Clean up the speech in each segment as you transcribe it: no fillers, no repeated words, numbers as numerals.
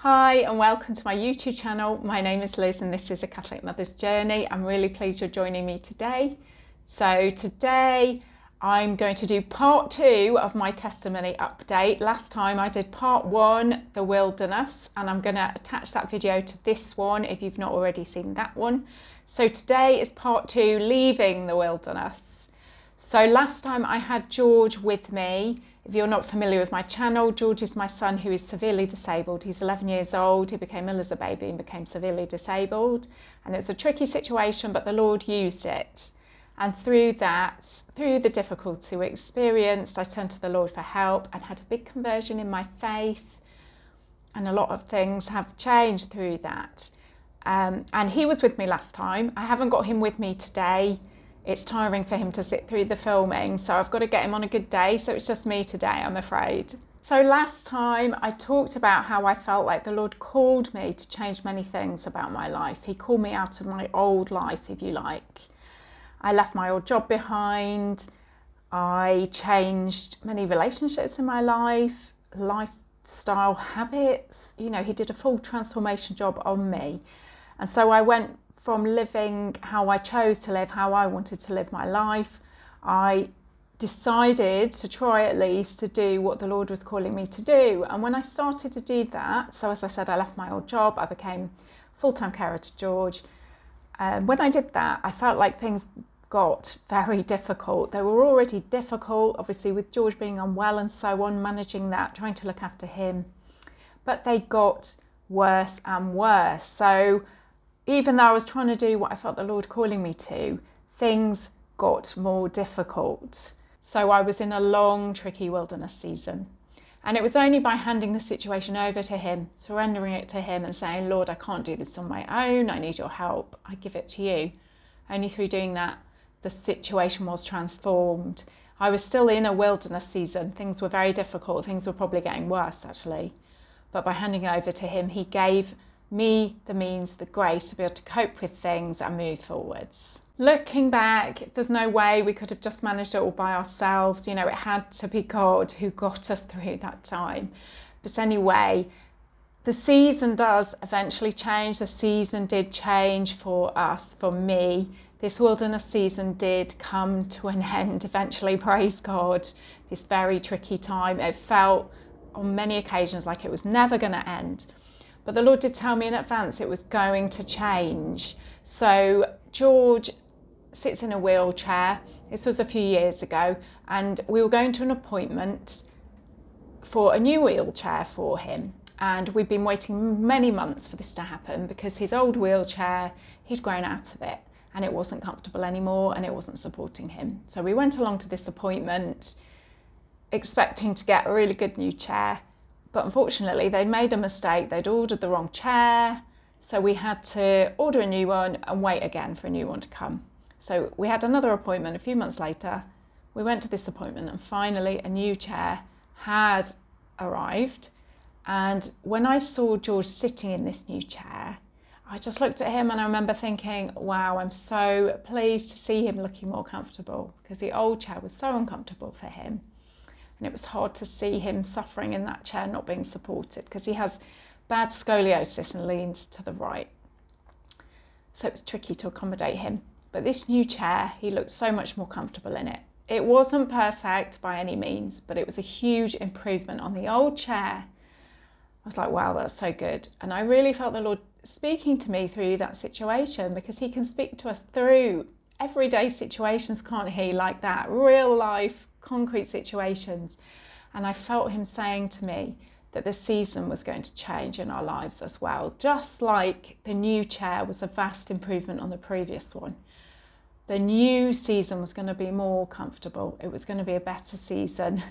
Hi and welcome to my YouTube channel. My name is Liz and this is A Catholic Mother's Journey. I'm really pleased you're joining me today. So today I'm going to do part 2 of my testimony update. Last time I did part 1, the wilderness, and I'm going to attach that video to this one if you've not already seen that one. So today is part 2, leaving the wilderness. So last time I had George with me. If you're not familiar with my channel, George is my son who is severely disabled. He's 11 years old. He became ill as a baby and became severely disabled. And it's a tricky situation, but the Lord used it. And through that, through the difficulty we experienced, I turned to the Lord for help and had a big conversion in my faith. And a lot of things have changed through that. And he was with me last time. I haven't got him with me today. It's tiring for him to sit through the filming, so I've got to get him on a good day, so it's just me today, I'm afraid. So last time I talked about how I felt like the Lord called me to change many things about my life. He called me out of my old life, if you like. I left my old job behind. I changed many relationships in my life, lifestyle habits. You know, he did a full transformation job on me. And so I went from living how I chose to live, how I wanted to live my life. I decided to try at least to do what the Lord was calling me to do. And when I started to do that, so as I said, I left my old job, I became full-time carer to George. When I did that, I felt like things got very difficult. They were already difficult, obviously with George being unwell and so on, managing that, trying to look after him. But they got worse and worse. So even though I was trying to do what I felt the Lord calling me to, things got more difficult. So I was in a long, tricky wilderness season. And it was only by handing the situation over to him, surrendering it to him and saying, Lord, I can't do this on my own. I need your help. I give it to you. Only through doing that, the situation was transformed. I was still in a wilderness season. Things were very difficult. Things were probably getting worse, actually. But by handing it over to him, he gave me the means, the grace to be able to cope with things and move forwards. Looking back, there's no way we could have just managed it all by ourselves. You know, it had to be God who got us through that time. But anyway, the season does eventually change. The season did change for us, for me. This wilderness season did come to an end eventually, praise God. This very tricky time. It felt on many occasions like it was never going to end. But the Lord did tell me in advance it was going to change. So George sits in a wheelchair. This was a few years ago, and we were going to an appointment for a new wheelchair for him. And we've been waiting many months for this to happen because his old wheelchair, he'd grown out of it and it wasn't comfortable anymore and it wasn't supporting him. So we went along to this appointment expecting to get a really good new chair. But unfortunately, they'd made a mistake. They'd ordered the wrong chair. So we had to order a new one and wait again for a new one to come. So we had another appointment a few months later. We went to this appointment and finally a new chair had arrived. And when I saw George sitting in this new chair, I just looked at him and I remember thinking, wow, I'm so pleased to see him looking more comfortable because the old chair was so uncomfortable for him. And it was hard to see him suffering in that chair, not being supported, because he has bad scoliosis and leans to the right. So it was tricky to accommodate him. But this new chair, he looked so much more comfortable in it. It wasn't perfect by any means, but it was a huge improvement on the old chair. I was like, wow, that's so good. And I really felt the Lord speaking to me through that situation, because he can speak to us through everyday situations, can't he? Like that, real life, concrete situations. And I felt him saying to me that the season was going to change in our lives as well. Just like the new chair was a vast improvement on the previous one. The new season was going to be more comfortable. It was going to be a better season.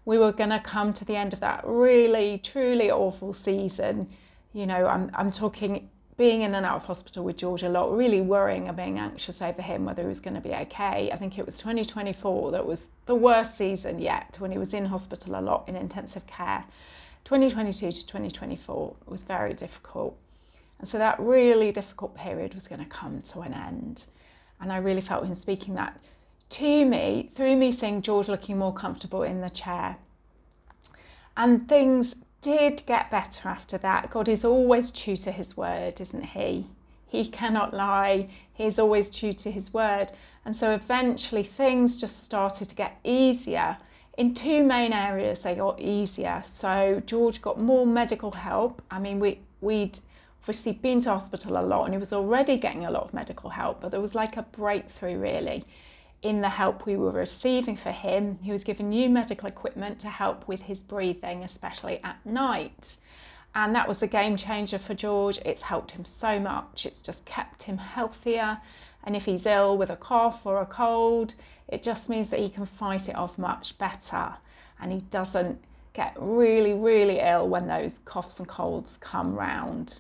We were going to come to the end of that really, truly awful season. You know, I'm talking being in and out of hospital with George a lot, really worrying and being anxious over him, whether he was going to be okay. I think it was 2024 that was the worst season yet, when he was in hospital a lot in intensive care. 2022 to 2024 was very difficult. And so that really difficult period was going to come to an end. And I really felt him speaking that to me, through me seeing George looking more comfortable in the chair. And things did get better after that. God is always true to his word, isn't he? He cannot lie. He's always true to his word. And so eventually things just started to get easier. In two main areas, they got easier. So George got more medical help. I mean, we'd obviously been to hospital a lot and he was already getting a lot of medical help, but there was like a breakthrough really in the help we were receiving for him. He was given new medical equipment to help with his breathing, especially at night. And that was a game changer for George. It's helped him so much. It's just kept him healthier. And if he's ill with a cough or a cold, it just means that he can fight it off much better. And he doesn't get really, really ill when those coughs and colds come round.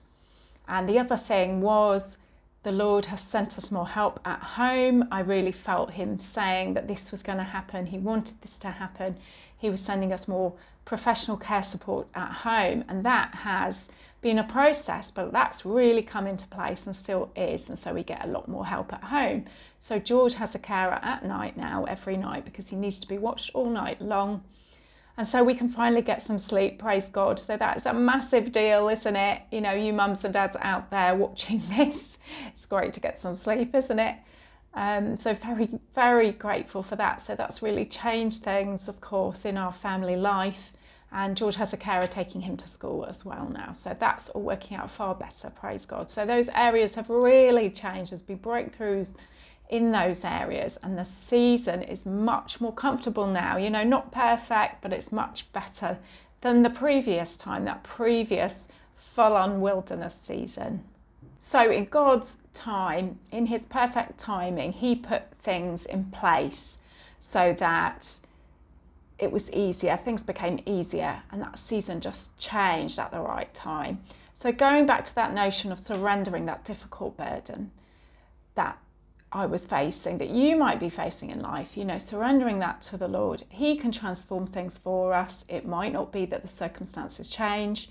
And the other thing was the Lord has sent us more help at home. I really felt him saying that this was going to happen. He wanted this to happen. He was sending us more professional care support at home. And that has been a process, but that's really come into place and still is. And so we get a lot more help at home. So George has a carer at night now, every night, because he needs to be watched all night long. And so we can finally get some sleep, praise God. So that's a massive deal, isn't it? You know, you mums and dads out there watching this, it's great to get some sleep, isn't it? So very, very grateful for that. So that's really changed things, of course, in our family life. And George has a carer taking him to school as well now. So that's all working out far better, praise God. So those areas have really changed. There's been breakthroughs in those areas, and the season is much more comfortable now. You know, not perfect, but it's much better than the previous time, that previous full-on wilderness season. So in God's time, in his perfect timing, he put things in place so that it was easier, things became easier, and that season just changed at the right time. So going back to that notion of surrendering that difficult burden that I was facing, that you might be facing in life, you know, surrendering that to the Lord. He can transform things for us. It might not be that the circumstances change,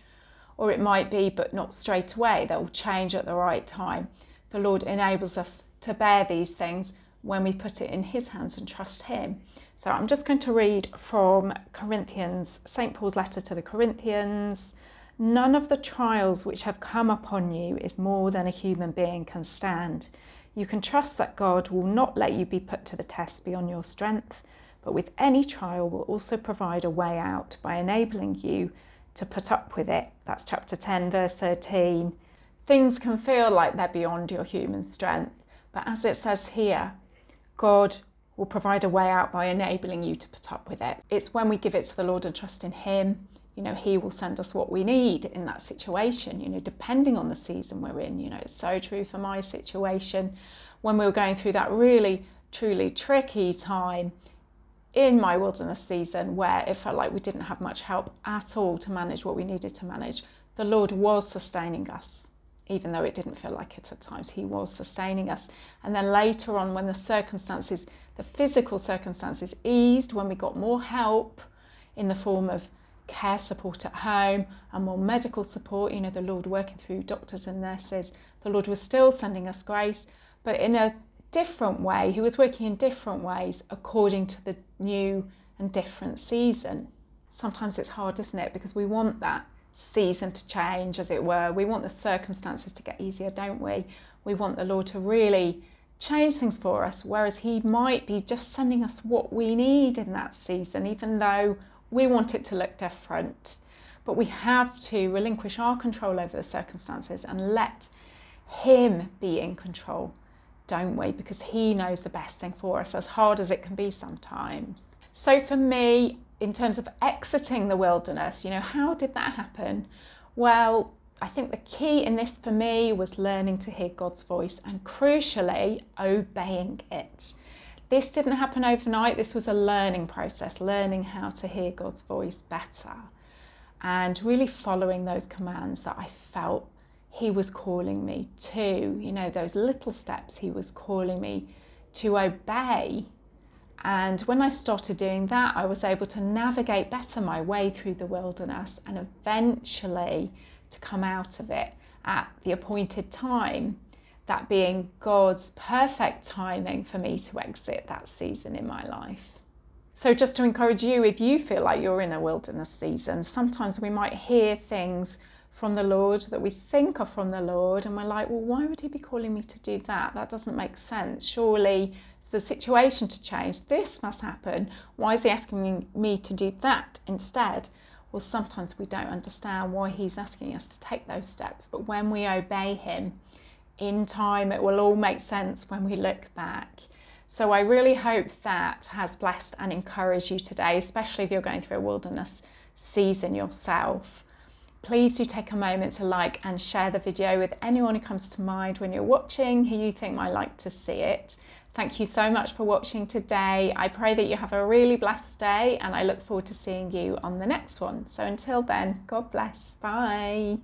or it might be, but not straight away. They'll change at the right time. The Lord enables us to bear these things when we put it in his hands and trust him. So I'm just going to read from Corinthians, St. Paul's letter to the Corinthians. None of the trials which have come upon you is more than a human being can stand. You can trust that God will not let you be put to the test beyond your strength, but with any trial will also provide a way out by enabling you to put up with it. That's chapter 10, verse 13. Things can feel like they're beyond your human strength, but as it says here, God will provide a way out by enabling you to put up with it. It's when we give it to the Lord and trust in him, you know, he will send us what we need in that situation, you know, depending on the season we're in. You know, it's so true for my situation when we were going through that really, truly tricky time in my wilderness season where it felt like we didn't have much help at all to manage what we needed to manage. The Lord was sustaining us, even though it didn't feel like it at times. He was sustaining us. And then later on, when the circumstances, the physical circumstances eased, when we got more help in the form of care support at home and more medical support, you know, the Lord working through doctors and nurses, the Lord was still sending us grace, but in a different way. He was working in different ways according to the new and different season. Sometimes it's hard, isn't it? Because we want that season to change, as it were. We want the circumstances to get easier, don't we? We want the Lord to really change things for us, whereas he might be just sending us what we need in that season, even though we want it to look different. But we have to relinquish our control over the circumstances and let him be in control, don't we? Because he knows the best thing for us, as hard as it can be sometimes. So for me, in terms of exiting the wilderness, you know, how did that happen? Well, I think the key in this for me was learning to hear God's voice and, crucially, obeying it. This didn't happen overnight. This was a learning process, learning how to hear God's voice better and really following those commands that I felt he was calling me to, you know, those little steps he was calling me to obey. And when I started doing that, I was able to navigate better my way through the wilderness and eventually to come out of it at the appointed time, that being God's perfect timing for me to exit that season in my life. So just to encourage you, if you feel like you're in a wilderness season, sometimes we might hear things from the Lord that we think are from the Lord, and we're like, well, why would he be calling me to do that? That doesn't make sense. Surely for the situation to change, this must happen. Why is he asking me to do that instead? Well, sometimes we don't understand why he's asking us to take those steps, but when we obey him, in time it will all make sense when we look back. So I really hope that has blessed and encouraged you today, especially if you're going through a wilderness season yourself. Please do take a moment to like and share the video with anyone who comes to mind when you're watching, who you think might like to see it. Thank you so much for watching today. I pray that you have a really blessed day, and I look forward to seeing you on the next one. So until then, God bless. Bye.